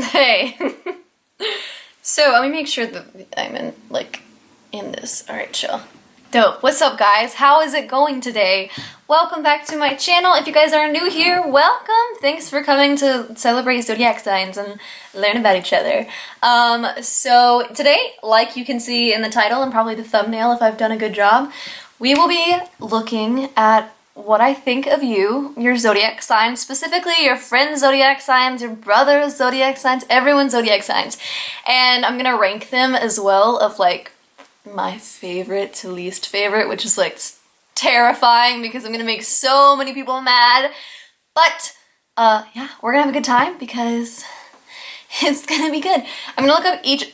Hey. So let me make sure that I'm in this. Alright, chill. Dope. What's up, guys? How is it going today? Welcome back to my channel. If you guys are new here, welcome. Thanks for coming to celebrate zodiac signs and learn about each other. So today, like you can see in the title and probably the thumbnail if I've done a good job, we will be looking at what I think of you, your zodiac signs, specifically your friend's zodiac signs, your brother's zodiac signs, everyone's zodiac signs. And I'm gonna rank them as well of like my favorite to least favorite, which is like terrifying because I'm gonna make so many people mad. But yeah, we're gonna have a good time because it's gonna be good. I'm gonna look up each,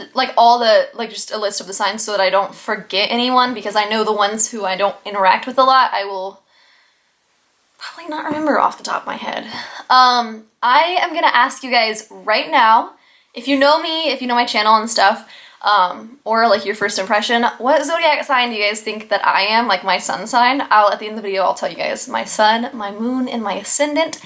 just a list of the signs so that I don't forget anyone, because I know the ones who I don't interact with a lot, I will probably not remember off the top of my head. I am gonna ask you guys right now, if you know me, if you know my channel and stuff, or like your first impression, what zodiac sign do you guys think that I am, like my sun sign? At the end of the video, I'll tell you guys my sun, my moon, and my ascendant.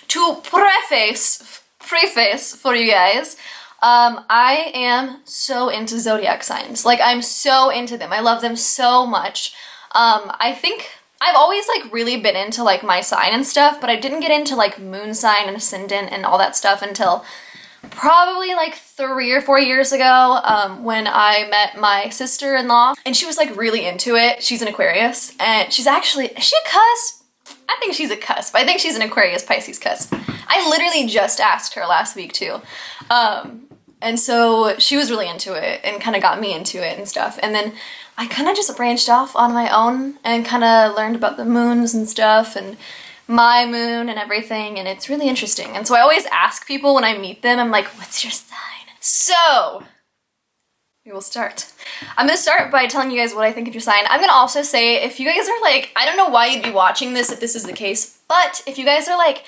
To preface for you guys, I am so into zodiac signs. Like, I'm so into them. I love them so much. I think I've always like really been into like my sign and stuff, but I didn't get into like moon sign and ascendant and all that stuff until probably like 3 or 4 years ago, when I met my sister-in-law, and she was like really into it. She's an Aquarius, and is she a cusp? I think she's a cusp. I think she's an Aquarius Pisces cusp. I literally just asked her last week too. And so she was really into it and kind of got me into it and stuff. And then I kind of just branched off on my own and kind of learned about the moons and stuff and my moon and everything, and it's really interesting. And so I always ask people when I meet them, I'm like, what's your sign? So we will start. I'm gonna start by telling you guys what I think of your sign. I'm gonna also say, if you guys are like, I don't know why you'd be watching this if this is the case, but if you guys are like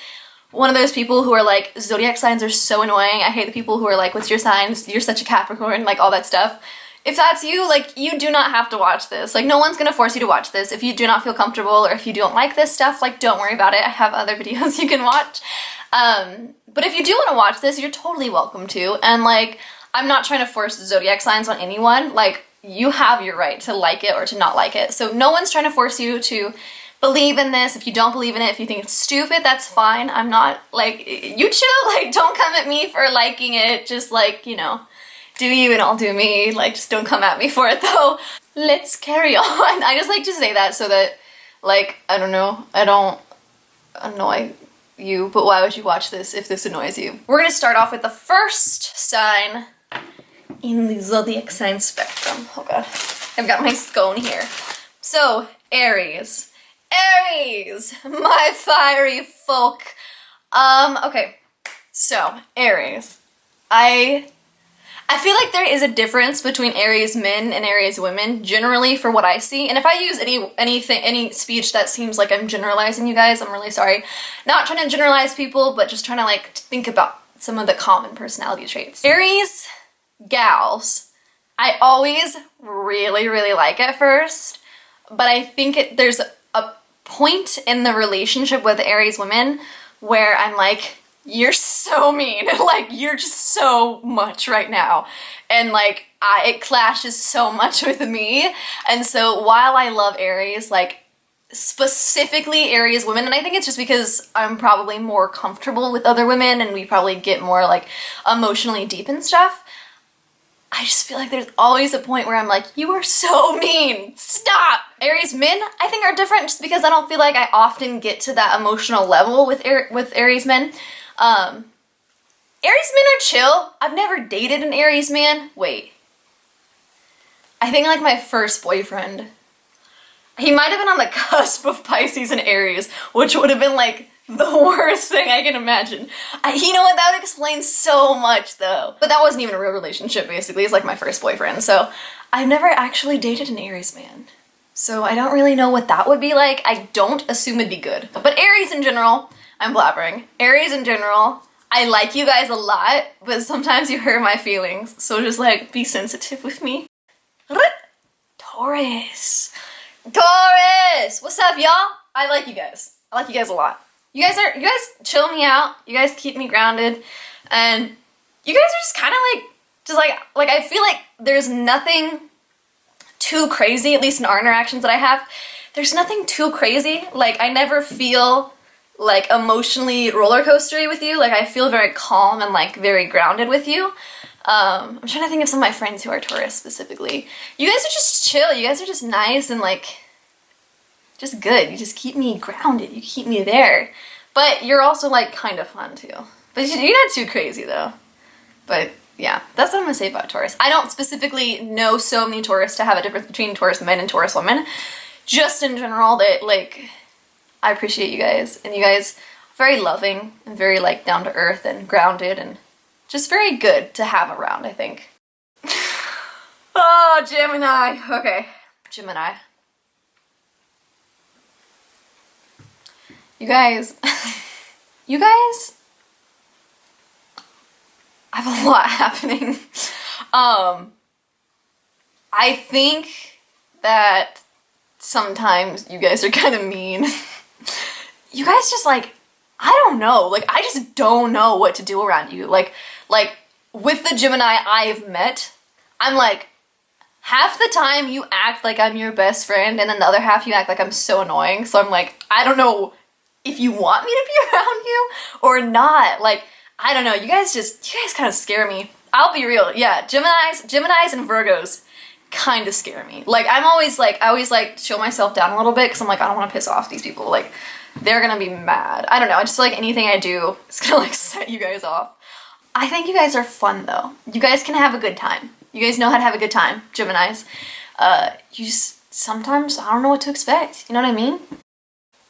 one of those people who are like, zodiac signs are so annoying, I hate the people who are like, what's your sign? You're such a Capricorn, like all that stuff. If that's you, like, you do not have to watch this. Like, no one's gonna force you to watch this. If you do not feel comfortable or if you don't like this stuff, like, don't worry about it. I have other videos you can watch. But if you do want to watch this, you're totally welcome to. And like, I'm not trying to force zodiac signs on anyone. Like, you have your right to like it or to not like it. So no one's trying to force you to believe in this. If you don't believe in it, if you think it's stupid, that's fine. I'm not, like, you chill. Like, don't come at me for liking it. Just like, you know, do you and I'll do me. Like, just don't come at me for it though. Let's carry on. I just like to say that so that, like, I don't know, I don't annoy you, but why would you watch this if this annoys you? We're gonna start off with the first sign in the zodiac sign spectrum. Oh god, I've got my scone here. So, Aries. Aries, my fiery folk. Okay, so, Aries. I feel like there is a difference between Aries men and Aries women, generally, for what I see. And if I use any speech that seems like I'm generalizing you guys, I'm really sorry. Not trying to generalize people, but just trying to like think about some of the common personality traits. Aries gals, I always really, really like at first, but I think there's a point in the relationship with Aries women where I'm like, you're so mean, like, you're just so much right now, and like, it clashes so much with me. And so while I love Aries, like, specifically Aries women, and I think it's just because I'm probably more comfortable with other women and we probably get more like emotionally deep and stuff, I just feel like there's always a point where I'm like, you are so mean, stop! Aries men, I think, are different just because I don't feel like I often get to that emotional level with Aries men. Aries men are chill. I've never dated an Aries man. Wait. I think like my first boyfriend, he might have been on the cusp of Pisces and Aries, which would have been like the worst thing I can imagine. You know what, that would explain so much though. But that wasn't even a real relationship, basically. It's like my first boyfriend. So I've never actually dated an Aries man. So I don't really know what that would be like. I don't assume it'd be good. But Aries in general, I'm blabbering. Aries in general, I like you guys a lot, but sometimes you hurt my feelings. So just like, be sensitive with me. Taurus. Taurus! What's up, y'all? I like you guys. I like you guys a lot. You guys chill me out. You guys keep me grounded. And you guys are just kind of like I feel like there's nothing too crazy, at least in our interactions that I have. There's nothing too crazy. Like, I never feel like emotionally roller coastery with you. Like, I feel very calm and like very grounded with you. I'm trying to think of some of my friends who are Taurus specifically. You guys are just chill. You guys are just nice and like just good. You just keep me grounded. You keep me there. But you're also like kind of fun too. But you're not too crazy though. But yeah, that's what I'm gonna say about Taurus. I don't specifically know so many Taurus to have a difference between Taurus men and Taurus women. Just in general, that like, I appreciate you guys, and you guys are very loving and very like down to earth and grounded and just very good to have around, I think. Oh, Gemini. Okay, Gemini. You guys, you guys I have a lot happening. I think that sometimes you guys are kind of mean. You guys just like, I don't know, like I just don't know what to do around you. Like with the Gemini I've met, I'm like, half the time you act like I'm your best friend and then the other half you act like I'm so annoying. So I'm like, I don't know if you want me to be around you or not. Like, I don't know, you guys kind of scare me. I'll be real, yeah, Geminis and Virgos kind of scare me. Like, I always like show myself down a little bit because I'm like, I don't want to piss off these people. Like, they're gonna be mad. I don't know, I just feel like anything I do is gonna like set you guys off. I think you guys are fun though. You guys can have a good time. You guys know how to have a good time, Geminis. You just, sometimes I don't know what to expect. You know what I mean?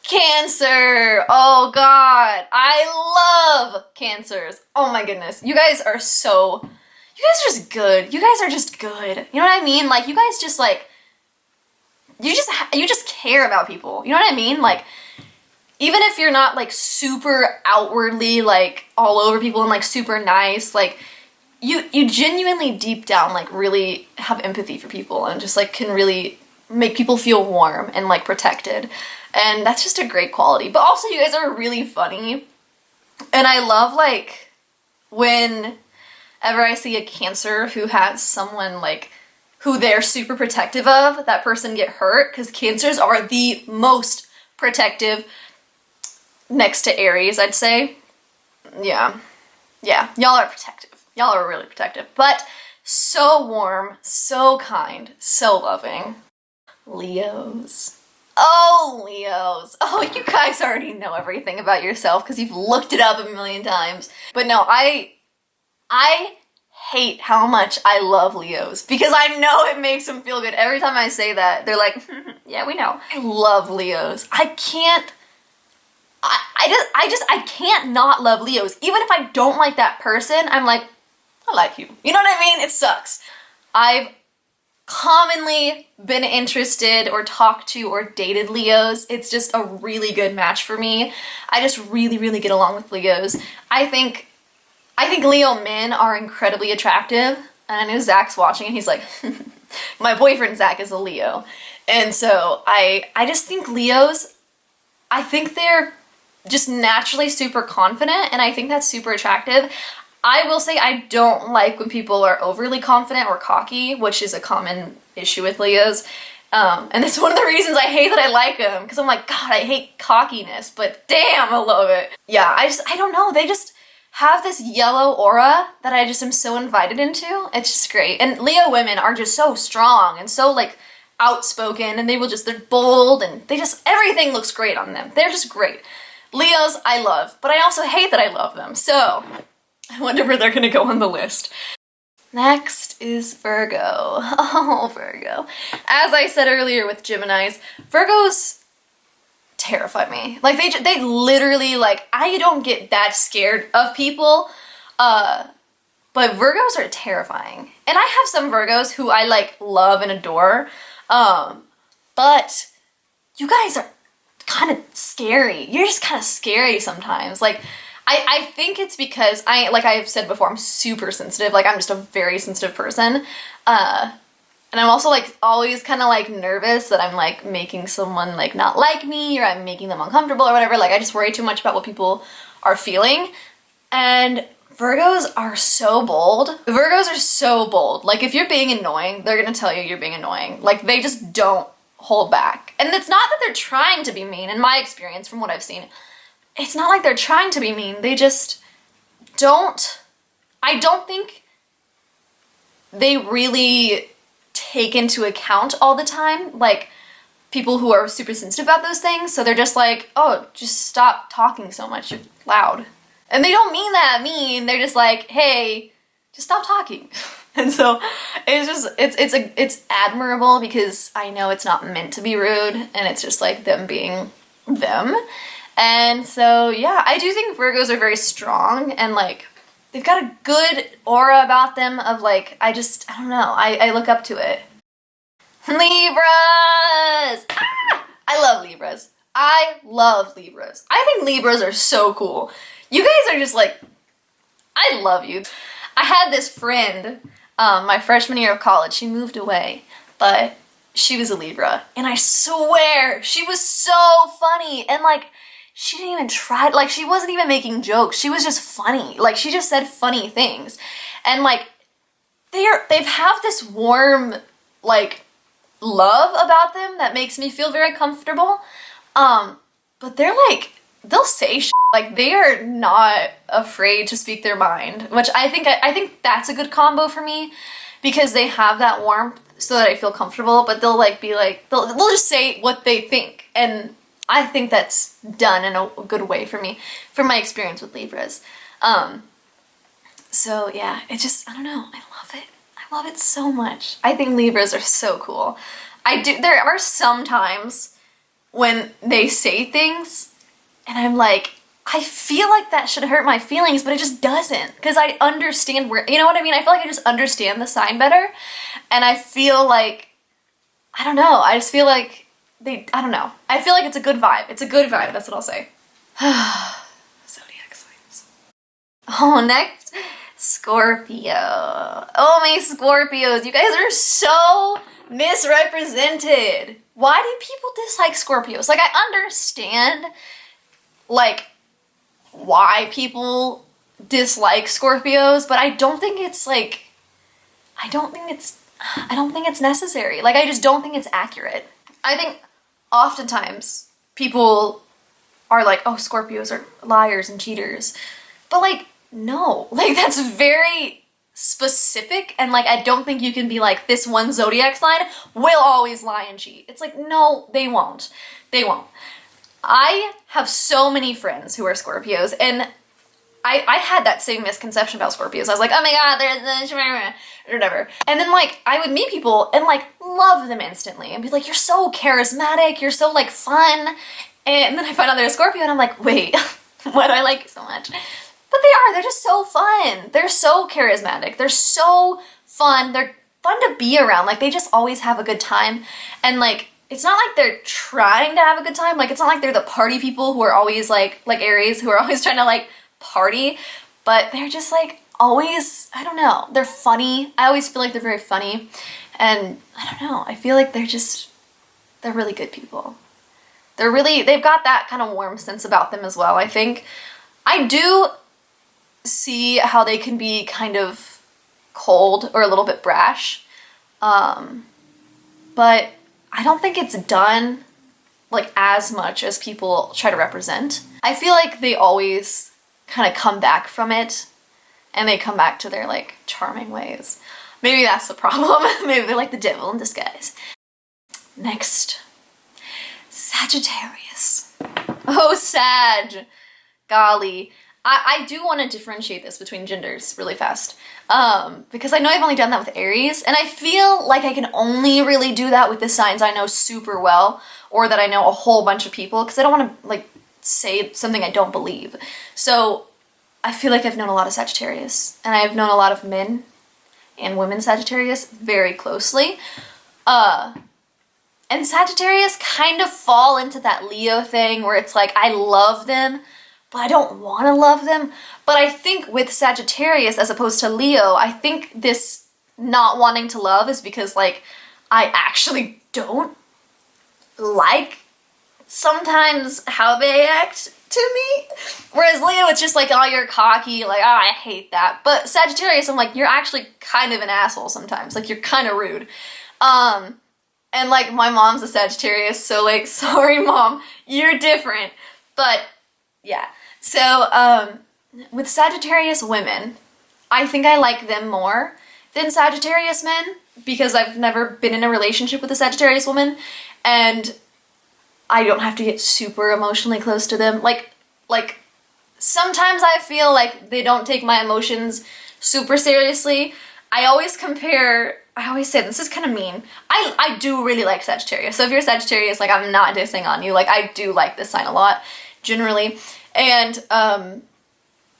Cancer! Oh god, I love Cancers. Oh my goodness, you guys are just good. You guys are just good. You know what I mean? Like, you guys just like, you just care about people. You know what I mean? Like, even if you're not like super outwardly like all over people and like super nice, like you genuinely deep down like really have empathy for people and just like can really make people feel warm and like protected. And that's just a great quality. But also you guys are really funny. And I love like whenever I see a Cancer who has someone like who they're super protective of, that person get hurt, because Cancers are the most protective next to Aries, I'd say. Yeah, y'all are protective. Y'all are really protective, but so warm, so kind, so loving. Leos. Oh, Leos. Oh, you guys already know everything about yourself because you've looked it up a million times. But no, I hate how much I love Leos because I know it makes them feel good. Every time I say that, they're like, yeah, we know. I love Leos. I can't not love Leos. Even if I don't like that person, I'm like, I like you. You know what I mean? It sucks. I've commonly been interested or talked to or dated Leos. It's just a really good match for me. I just really, really get along with Leos. I think Leo men are incredibly attractive. And I know Zach's watching and he's like, my boyfriend Zach is a Leo. And so I just think Leos, I think they're just naturally super confident, and I think that's super attractive. I will say I don't like when people are overly confident or cocky, which is a common issue with Leos. And it's one of the reasons I hate that I like them, because I'm like, God, I hate cockiness, but damn, I love it. Yeah, I don't know, they just have this yellow aura that I just am so invited into. It's just great. And Leo women are just so strong and so like outspoken, and they're bold, and everything looks great on them. They're just great. Leos, I love, but I also hate that I love them. So I wonder where they're gonna go on the list. Next is Virgo. Oh, Virgo. As I said earlier with Geminis, Virgos terrify me. Like, they literally, like, I don't get that scared of people, but Virgos are terrifying. And I have some Virgos who I, like, love and adore, but you guys are kind of scary. You're just kind of scary sometimes. Like, I think it's because like I've said before, I'm super sensitive. Like, I'm just a very sensitive person. And I'm also like always kind of like nervous that I'm like making someone like not like me, or I'm making them uncomfortable or whatever. Like, I just worry too much about what people are feeling. And Virgos are so bold. Virgos are so bold. Like, if you're being annoying, they're gonna tell you you're being annoying. Like, they just don't hold back. And it's not that they're trying to be mean, in my experience, from what I've seen. It's not like they're trying to be mean. They just don't. I don't think they really take into account all the time, like, people who are super sensitive about those things. So they're just like, oh, just stop talking so much, you're loud. And they don't mean that mean. They're just like, hey, just stop talking. And so it's just, it's admirable, because I know it's not meant to be rude, and it's just like them being them. And so, yeah, I do think Virgos are very strong, and like, they've got a good aura about them of like, I don't know, I look up to it. Libras! Ah! I love Libras. I love Libras. I think Libras are so cool. You guys are just like, I love you. I had this friend, my freshman year of college, she moved away, but she was a Libra, and I swear, she was so funny, and like, she didn't even try, like, she wasn't even making jokes, she was just funny, like, she just said funny things, and like, they have this warm, like, love about them that makes me feel very comfortable, but they're like, they'll say shit. Like, they are not afraid to speak their mind, which I think that's a good combo for me, because they have that warmth so that I feel comfortable, but they'll like be like, they'll just say what they think, and I think that's done in a good way for me, from my experience with Libras. So yeah, it just, I don't know, I love it. I love it so much. I think Libras are so cool. There are some times when they say things, and I'm like, I feel like that should hurt my feelings, but it just doesn't, because I understand where, you know what I mean? I feel like I just understand the sign better, and I feel like, I don't know, I just feel like I don't know. I feel like it's a good vibe. It's a good vibe, that's what I'll say. Zodiac signs. Oh, next, Scorpio. Oh, my Scorpios, you guys are so misrepresented. Why do people dislike Scorpios? Like, I understand, like, why people dislike Scorpios, but I don't think it's like, I don't think it's necessary. Like, I just don't think it's accurate. I think oftentimes people are like, oh, Scorpios are liars and cheaters, but like, no, like, that's very specific, and like, I don't think you can be like, this one zodiac sign will always lie and cheat. It's like, no, they won't. They won't. I have so many friends who are Scorpios, and I had that same misconception about Scorpios. I was like, oh my god, they're whatever. And then like, I would meet people and like love them instantly and be like, you're so charismatic, you're so like fun. And then I find out they're a Scorpio, and I'm like, wait, why do I like you so much? But they're just so fun. They're so charismatic. They're so fun. They're fun to be around. Like, they just always have a good time. And like, it's not like they're trying to have a good time. Like, it's not like they're the party people who are always like Aries, who are always trying to like party, but they're just like always, I don't know, they're funny. I always feel like they're very funny, and I don't know, I feel like they're really good people. They've got that kind of warm sense about them as well, I think. I do see how they can be kind of cold or a little bit brash, but I don't think it's done like as much as people try to represent. I feel like they always kind of come back from it, and they come back to their like charming ways. Maybe that's the problem. Maybe they're like the devil in disguise. Next, Sagittarius. Oh, Sag. Golly. I do want to differentiate this between genders really fast, because I know I've only done that with Aries, and I feel like I can only really do that with the signs I know super well, or that I know a whole bunch of people, because I don't want to like say something I don't believe. So I feel like I've known a lot of Sagittarius, and I've known a lot of men and women Sagittarius very closely. And Sagittarius kind of fall into that Leo thing where it's like, I love them, but I don't want to love them. But I think with Sagittarius, as opposed to Leo, I think this not wanting to love is because like, I actually don't like sometimes how they act, to me. Whereas Leo, it's just like, oh, you're cocky, like, oh, I hate that. But Sagittarius, I'm like, you're actually kind of an asshole sometimes. Like, you're kind of rude. And like, my mom's a Sagittarius, so like, sorry mom, you're different. But yeah, so with Sagittarius women, I think I like them more than Sagittarius men because I've never been in a relationship with a Sagittarius woman, and I don't have to get super emotionally close to them. Like sometimes I feel like they don't take my emotions super seriously. I always say, this is kind of mean, I do really like Sagittarius. So if you're Sagittarius, like, I'm not dissing on you. Like, I do like this sign a lot, generally. And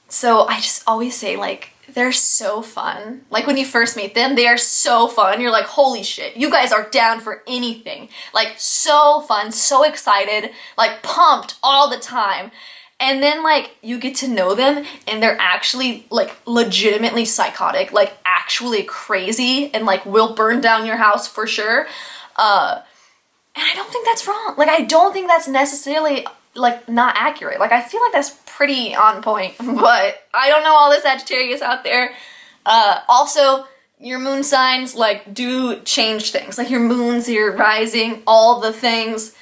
so I just always say, like, they're so fun. Like, when you first meet them, they are so fun. You're like, holy shit, you guys are down for anything. Like, so fun, so excited, like, pumped all the time. And then, like, you get to know them, and they're actually, like, legitimately psychotic, like, actually crazy, and, like, will burn down your house for sure. And I don't think that's wrong. Like, I don't think that's necessarily, like, not accurate. Like, I feel like that's pretty on point, but I don't know all the Sagittarius out there. Also, your moon signs, like, do change things. Like, your moons, your rising, all the things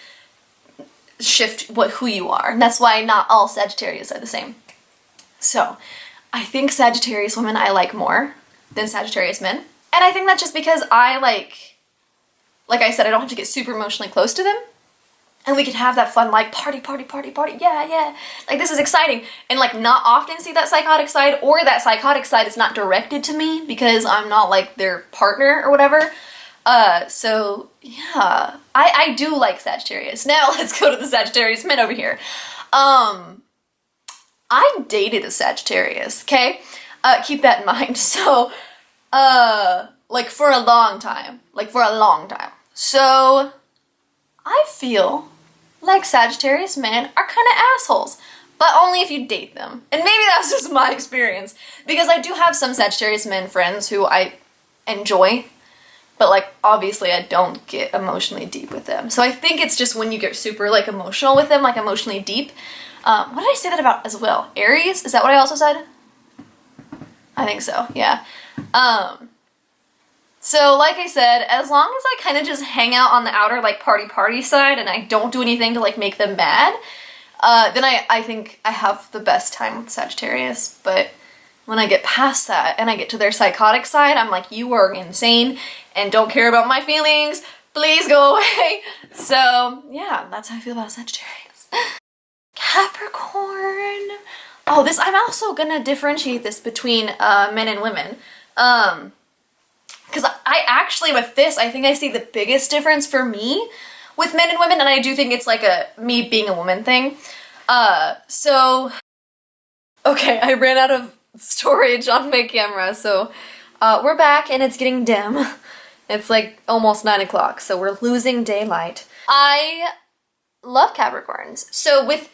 shift who you are. And that's why not all Sagittarius are the same. So, I think Sagittarius women I like more than Sagittarius men. And I think that's just because I like I said, I don't have to get super emotionally close to them. And we can have that fun, like, party, yeah. Like, this is exciting. And, like, not often see that psychotic side, or that psychotic side is not directed to me because I'm not, like, their partner or whatever. So, yeah. I do like Sagittarius. Now, let's go to the Sagittarius men over here. I dated a Sagittarius, okay? Keep that in mind. So, like, for a long time. So, I feel like Sagittarius men are kind of assholes, but only if you date them. And maybe that's just my experience, because I do have some Sagittarius men friends who I enjoy, but, like, obviously I don't get emotionally deep with them. So I think it's just when you get super, like, emotional with them, like, emotionally deep. What did I say that about as well? Aries? Is that what I also said? I think so, yeah. So, like I said, as long as I kind of just hang out on the outer, like, party side, and I don't do anything to, like, make them mad, then I think I have the best time with Sagittarius. But when I get past that, and I get to their psychotic side, I'm like, you are insane, and don't care about my feelings, please go away. So, yeah, that's how I feel about Sagittarius. Capricorn. Oh, I'm also gonna differentiate this between men and women. Because I actually, with this, I think I see the biggest difference for me with men and women, and I do think it's like me being a woman thing. So, okay, I ran out of storage on my camera, so we're back, and it's getting dim. It's like almost 9 o'clock, so we're losing daylight. I love Capricorns. So with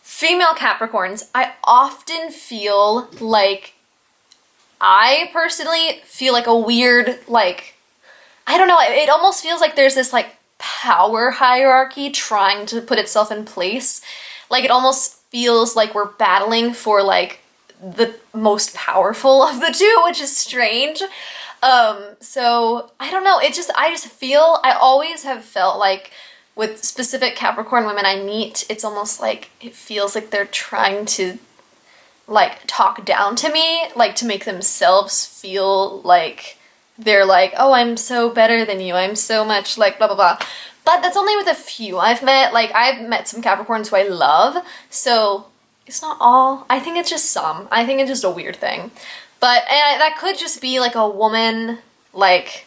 female Capricorns, I often feel like, I personally feel like a weird, like, I don't know, it almost feels like there's this, like, power hierarchy trying to put itself in place. Like, it almost feels like we're battling for, like, the most powerful of the two, which is strange. So, I don't know, I just feel, I always have felt like with specific Capricorn women I meet, it's almost like, it feels like they're trying to, like, talk down to me, like, to make themselves feel like they're like, oh, I'm so better than you, I'm so much, like, blah, blah, blah. But that's only with a few I've met. Like, I've met some Capricorns who I love, so it's not all. I think it's just some. I think it's just a weird thing. But that could just be, like, a woman, like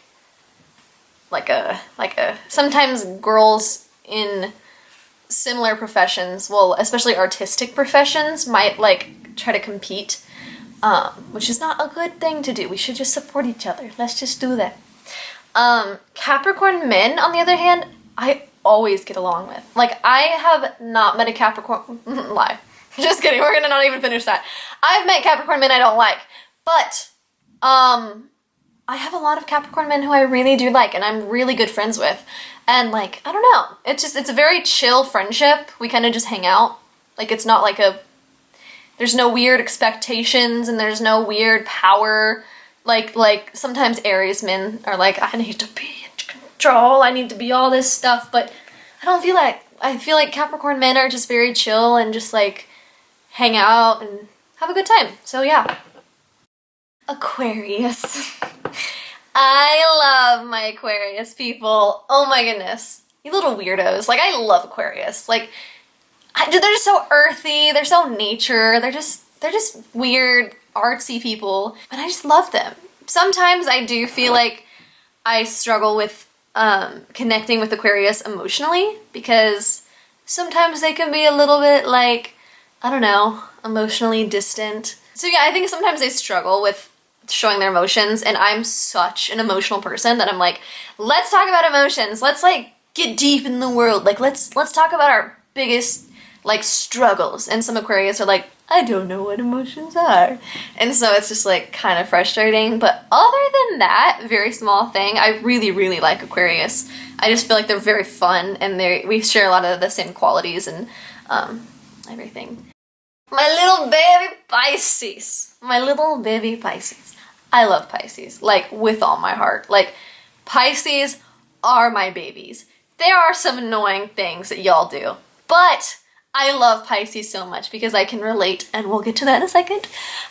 sometimes girls in similar professions, well, especially artistic professions, might, like, try to compete, which is not a good thing to do. We should just support each other. Let's just do that. Capricorn men, on the other hand, I always get along with. Like, I have not met a Capricorn, lie. Just kidding, we're gonna not even finish that. I've met Capricorn men I don't like, but, I have a lot of Capricorn men who I really do like, and I'm really good friends with. And, like, I don't know, it's a very chill friendship. We kind of just hang out. Like it's not like there's no weird expectations and there's no weird power. Like sometimes Aries men are like, I need to be in control, I need to be all this stuff, but I don't feel like, I feel like Capricorn men are just very chill and just like hang out and have a good time. So yeah. Aquarius. I love my Aquarius people. Oh my goodness. You little weirdos. Like I love Aquarius. Like they're just so earthy, they're so nature, they're just weird, artsy people, and I just love them. Sometimes I do feel like I struggle with connecting with Aquarius emotionally, because sometimes they can be a little bit like, I don't know, emotionally distant. So yeah, I think sometimes they struggle with showing their emotions, and I'm such an emotional person that I'm like, let's talk about emotions, let's like get deep in the world, like let's talk about our biggest like struggles. And some Aquarius are like, I don't know what emotions are. And so it's just like kind of frustrating. But other than that, very small thing, I really, really like Aquarius. I just feel like they're very fun, and we share a lot of the same qualities and everything. My little baby Pisces. My little baby Pisces. I love Pisces, like with all my heart. Like Pisces are my babies. There are some annoying things that y'all do, but I love Pisces so much because I can relate, and we'll get to that in a second.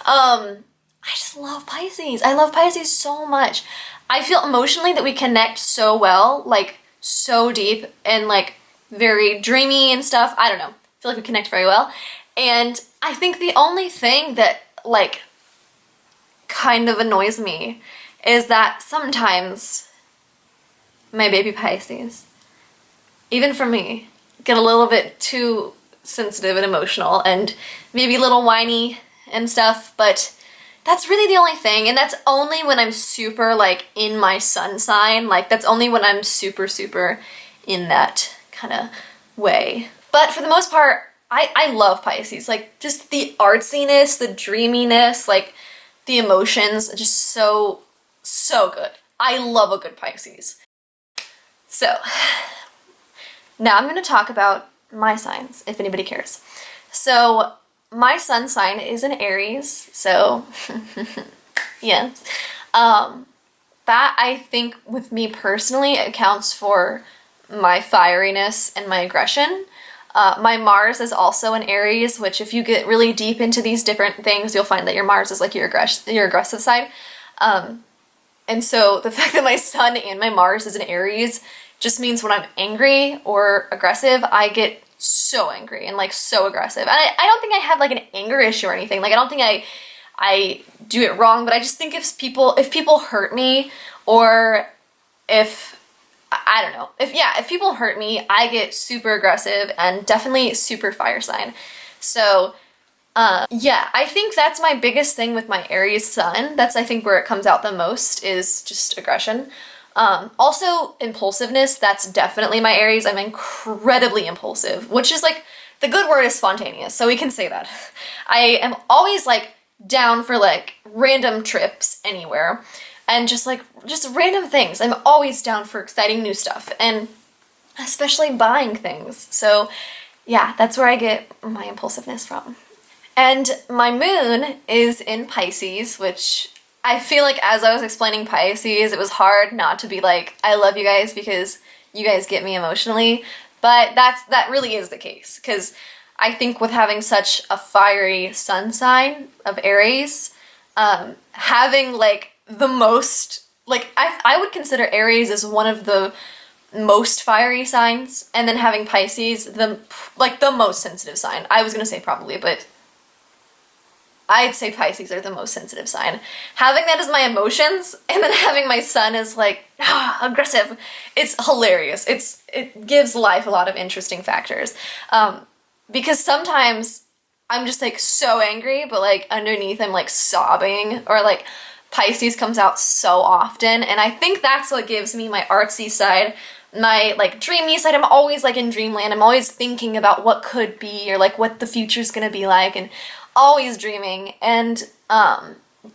I just love Pisces. I love Pisces so much. I feel emotionally that we connect so well, like so deep and like very dreamy and stuff. I don't know. I feel like we connect very well. And I think the only thing that like kind of annoys me is that sometimes my baby Pisces, even for me, get a little bit too sensitive and emotional and maybe a little whiny and stuff, but that's really the only thing. And that's only when I'm super like in my sun sign. Like that's only when I'm super in that kind of way. But for the most part, I love Pisces. Like just the artsiness, the dreaminess, like the emotions, just so good. I love a good Pisces. So now I'm going to talk about my signs, if anybody cares. So my sun sign is an Aries, so yes. That I think with me personally accounts for my fieriness and my aggression. My Mars is also an Aries, which if you get really deep into these different things, you'll find that your Mars is like your aggressive side. And so the fact that my sun and my Mars is an Aries just means when I'm angry or aggressive, I get so angry and like so aggressive. And I don't think I have like an anger issue or anything. Like I don't think I do it wrong, but I just think if people hurt me, or if I don't know, if people hurt me, I get super aggressive and definitely super fire sign. So yeah, I think that's my biggest thing with my Aries sun. That's I think where it comes out the most, is just aggression. Also impulsiveness, that's definitely my Aries. I'm incredibly impulsive, which is like, the good word is spontaneous, so we can say that. I am always like down for like random trips anywhere, and just random things. I'm always down for exciting new stuff, and especially buying things. So yeah, that's where I get my impulsiveness from. And my moon is in Pisces, which I feel like as I was explaining Pisces, it was hard not to be like, I love you guys because you guys get me emotionally. But that really is the case, because I think with having such a fiery sun sign of Aries, having like the most, like I would consider Aries as one of the most fiery signs, and then having Pisces, the most sensitive sign. I was gonna say probably, but I'd say Pisces are the most sensitive sign. Having that as my emotions, and then having my sun as like, aggressive, it's hilarious. It gives life a lot of interesting factors. Because sometimes I'm just like so angry, but like underneath I'm like sobbing, or like Pisces comes out so often, and I think that's what gives me my artsy side, my like dreamy side. I'm always like in dreamland. I'm always thinking about what could be, or like what the future's gonna be like, and always dreaming. And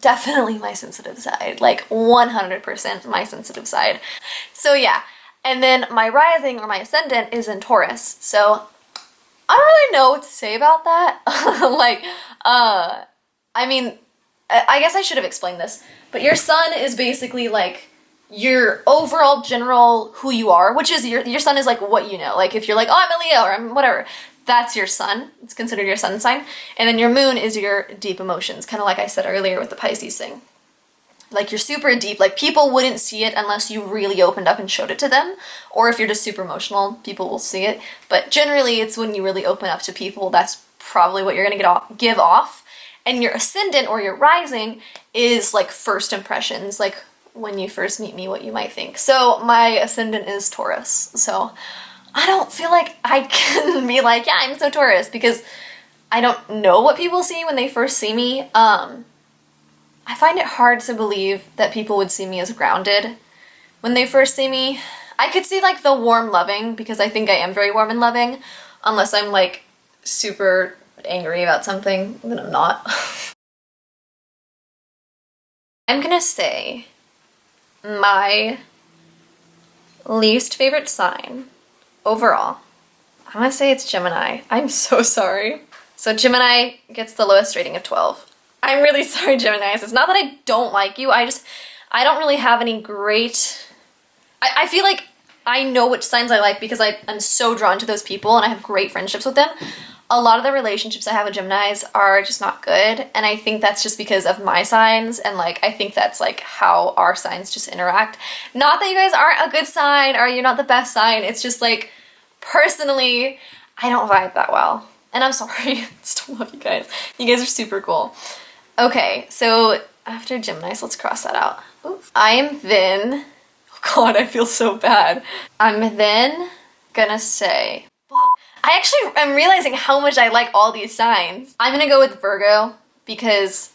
definitely my sensitive side, like 100% my sensitive side. So yeah, and then my rising or my ascendant is in Taurus. So I don't really know what to say about that. Like, I mean, I guess I should have explained this, but your sun is basically like your overall general who you are, which is your sun is like what you know. Like if you're like, oh, I'm a Leo or I'm whatever, that's your sun. It's considered your sun sign. And then your moon is your deep emotions, kind of like I said earlier with the Pisces thing. Like you're super deep, like people wouldn't see it unless you really opened up and showed it to them. Or if you're just super emotional, people will see it. But generally it's when you really open up to people, that's probably what you're gonna give off. And your ascendant or your rising is like first impressions, like when you first meet me, what you might think. So my ascendant is Taurus. So I don't feel like I can be like, yeah, I'm so Taurus, because I don't know what people see when they first see me. I find it hard to believe that people would see me as grounded when they first see me. I could see like the warm loving, because I think I am very warm and loving, unless I'm like super angry about something, then I'm not. I'm gonna say my least favorite sign overall, I'm gonna say it's Gemini. I'm so sorry. So Gemini gets the lowest rating of 12. I'm really sorry, Geminis. It's not that I don't like you, I don't really have any great... I feel like I know which signs I like because I'm so drawn to those people and I have great friendships with them. A lot of the relationships I have with Geminis are just not good, and I think that's just because of my signs, and like I think that's like how our signs just interact. Not that you guys aren't a good sign or you're not the best sign, it's just like personally I don't vibe that well. And I'm sorry, I still love you guys. You guys are super cool. Okay, so after Geminis, let's cross that out. Oops. I'm then, oh god, I feel so bad. I'm then gonna say, I'm realizing how much I like all these signs. I'm gonna go with Virgo because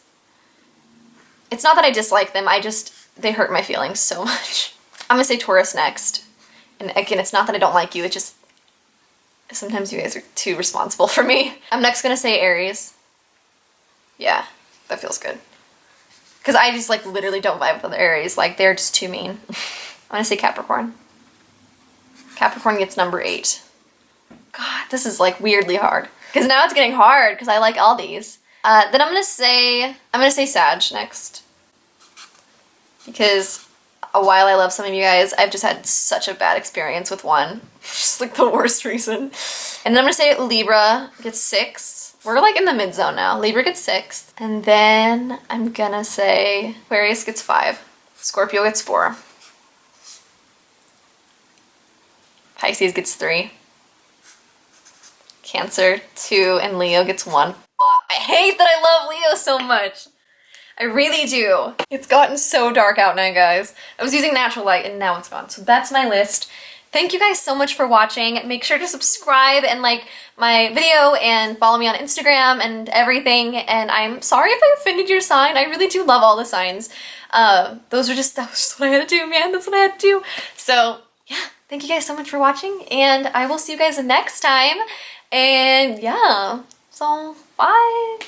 it's not that I dislike them, they hurt my feelings so much. I'm gonna say Taurus next. And again, it's not that I don't like you, it just, sometimes you guys are too responsible for me. I'm next gonna say Aries. Yeah, that feels good. Because I just like literally don't vibe with other Aries, like they're just too mean. I'm gonna say Capricorn. Capricorn gets number 8. God, this is like weirdly hard. Because now it's getting hard because I like all these. Then I'm gonna say Sag next. Because while I love some of you guys, I've just had such a bad experience with one. Just like the worst reason. And then I'm gonna say Libra gets 6. We're like in the mid zone now. Libra gets 6. And then I'm gonna say Aquarius gets 5. Scorpio gets 4. Pisces gets 3. Cancer 2, and Leo gets 1. I hate that I love Leo so much. I really do. It's gotten so dark out now, guys. I was using natural light and now it's gone. So that's my list. Thank you guys so much for watching. Make sure to subscribe and like my video and follow me on Instagram and everything. And I'm sorry if I offended your sign. I really do love all the signs. That was just what I had to do, man. That's what I had to do. So yeah, thank you guys so much for watching, and I will see you guys next time. And yeah, so bye.